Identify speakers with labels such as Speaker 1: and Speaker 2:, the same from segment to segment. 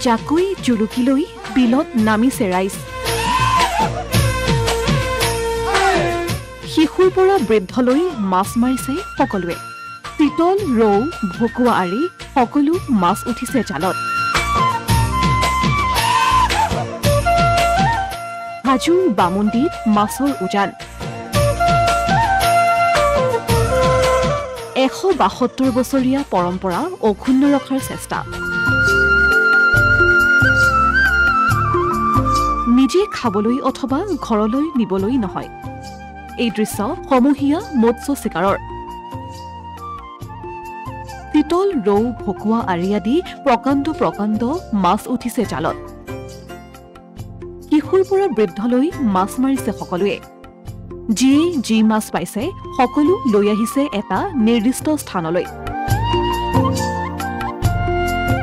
Speaker 1: জাকৈ জুলুকি লৈ বিলত নামিছে ৰাইজ শিশুৰ পৰা বৃদ্ধলৈ মাছ মাৰিছে সকলোৱে চিতল ৰৌ ভকুৱা আৰি সকলো মাছ উঠিছে জালত হাজোৰ বামুণ্ডীত মাছৰ উজান ১৭২ বছৰীয়া পৰম্পৰা অক্ষুণ্ণ ৰখাৰ চেষ্টা নিজে খাবলৈ অথবা ঘৰলৈ নিবলৈ নহয় এই দৃশ্য সমূহীয়া মৎস্য চিকাৰৰ চিতল ৰৌ ভকুৱা আৰি আদি প্ৰকাণ্ড মাছ উঠিছে জালত শিশুৰ পৰা বৃদ্ধলৈ মাছ মাৰিছে সকলোৱে যিয়ে যি মাছ পাইছে সকলো লৈ আহিছে এটা নিৰ্দিষ্ট স্থানলৈ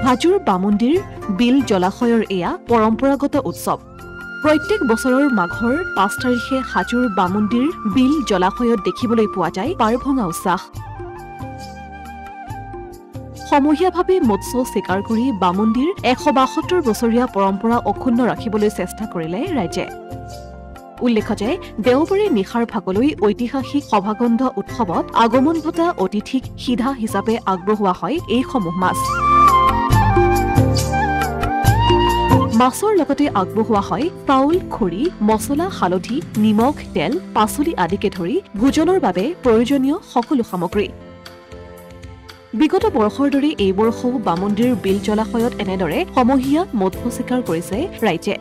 Speaker 1: হাজোৰ বামুণ্ডীৰ বিল জলাশয়ৰ এয়া পৰম্পৰাগত উৎসৱ প্ৰত্যেক বছৰৰ মাঘৰ ৫ তাৰিখে হাজোৰ বামুণ্ডীৰ বিল জলাশয়ত দেখিবলৈ পোৱা যায় পাৰভঙা উৎসাহ সমূহীয়াভাৱে মৎস্য চিকাৰ কৰি বামুণ্ডীৰ ১৭২ বছৰীয়া পৰম্পৰা অক্ষুণ্ণ ৰাখিবলৈ চেষ্টা কৰিলে ৰাইজে উল্লেখ্য যে দেওবাৰে নিশাৰ ভাগলৈ ঐতিহাসিক সভাগন্ধ উৎসৱত আগমন ঘটা অতিথিক সিধা হিচাপে আগবঢ়োৱা হয় এইসমূহ মাছ মাছৰ লগতে আগবঢ়োৱা হয় চাউল খৰি মছলা হালধি নিমখ তেল পাচলি আদিকে ধৰি ভোজনৰ বাবে প্ৰয়োজনীয় সকলো সামগ্ৰী বিগত বৰ্ষৰ দৰে এই বৰ্ষও বামুণ্ডীৰ বিল জলাশয়ত এনেদৰে সমূহীয়া মৎস্য চিকাৰ কৰিছে ৰাইজে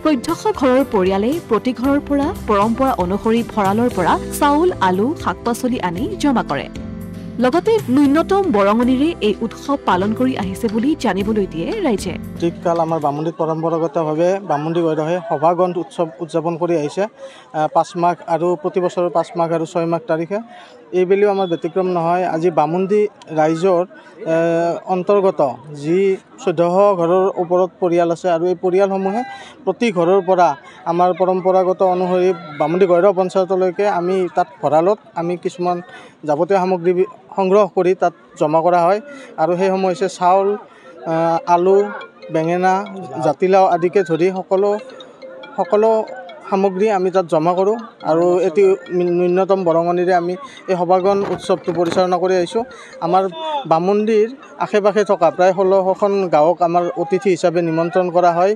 Speaker 1: ১৪০০ ঘৰৰ পৰিয়ালে প্ৰতি ঘৰৰ পৰা পৰম্পৰা অনুসৰি ভঁৰালৰ পৰা চাউল আলু শাক পাচলি আনি জমা কৰে লগতে ন্যূনতম বৰঙণিৰে এই উৎসৱ পালন কৰি আহিছে বুলি জানিবলৈ দিয়ে ৰাইজে
Speaker 2: কাল আমাৰ বামুণ্ডীত পৰম্পৰাগতভাৱে বামুণ্ডী গৈৰহে সভাগন্ধ উৎসৱ উদযাপন কৰি আহিছে ৫ মাঘ আৰু প্ৰতি বছৰৰ ৫ মাঘ আৰু ৬ মাঘ তাৰিখে এইবেলিও আমাৰ ব্যতিক্ৰম নহয় আজি বামুণ্ডী ৰাইজৰ অন্তৰ্গত যি ১৪০০ ঘৰৰ ওপৰত পৰিয়াল আছে আৰু এই পৰিয়ালসমূহে প্ৰতি ঘৰৰ পৰা আমাৰ পৰম্পৰাগত অনুসৰি বামুণ্ডী গৈৰহ পঞ্চায়তলৈকে আমি তাত ভঁৰালত আমি কিছুমান যাৱতীয় সামগ্ৰী সংগ্ৰহ কৰি তাত জমা কৰা হয় আৰু সেইসমূহ হৈছে চাউল আলু বেঙেনা জাতিলাও আদিকে ধৰি সকলো সামগ্ৰী আমি তাত জমা কৰোঁ আৰু এটি ন্যূনতম বৰঙণিৰে আমি এই সভাগন উৎসৱটো পৰিচালনা কৰি আহিছোঁ আমাৰ বামুণ্ডীৰ আশে পাশে থকা প্ৰায় ১৬০০খন গাঁৱক আমাৰ অতিথি হিচাপে নিমন্ত্ৰণ কৰা হয়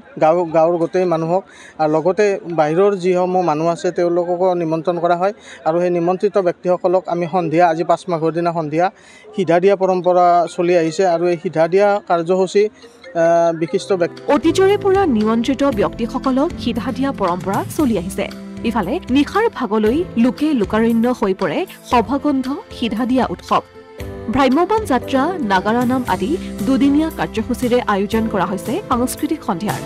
Speaker 2: গাঁৱৰ গোটেই মানুহক আৰু লগতে বাহিৰৰ যিসমূহ মানুহ আছে তেওঁলোককো নিমন্ত্ৰণ কৰা হয় আৰু সেই নিমন্ত্ৰিত ব্যক্তিসকলক আমি সন্ধিয়া আজি ৫ মাঘৰ দিনা সন্ধিয়া সিধা দিয়া পৰম্পৰা চলি আহিছে আৰু এই সিধা দিয়া কাৰ্যসূচী বিশিষ্ট ব্যক্তি
Speaker 1: অতীজৰে পৰা নিমন্ত্ৰিত ব্যক্তিসকলক সিধা দিয়া পৰম্পৰা চলি আহিছে ইফালে নিশাৰ ভাগলৈ লোকে লোকাৰণ্য হৈ পৰে সভাগন্ধ সিধা দিয়া উৎসৱ ভ্ৰাম্যমাণ যাত্ৰা নাগাৰা নাম আদি দুদিনীয়া কাৰ্যসূচীৰে আয়োজন কৰা হৈছে সাংস্কৃতিক সন্ধিয়াৰ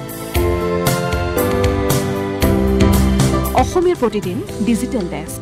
Speaker 1: অসমীয়া প্ৰতিদিন ডিজিটেল ডেস্ক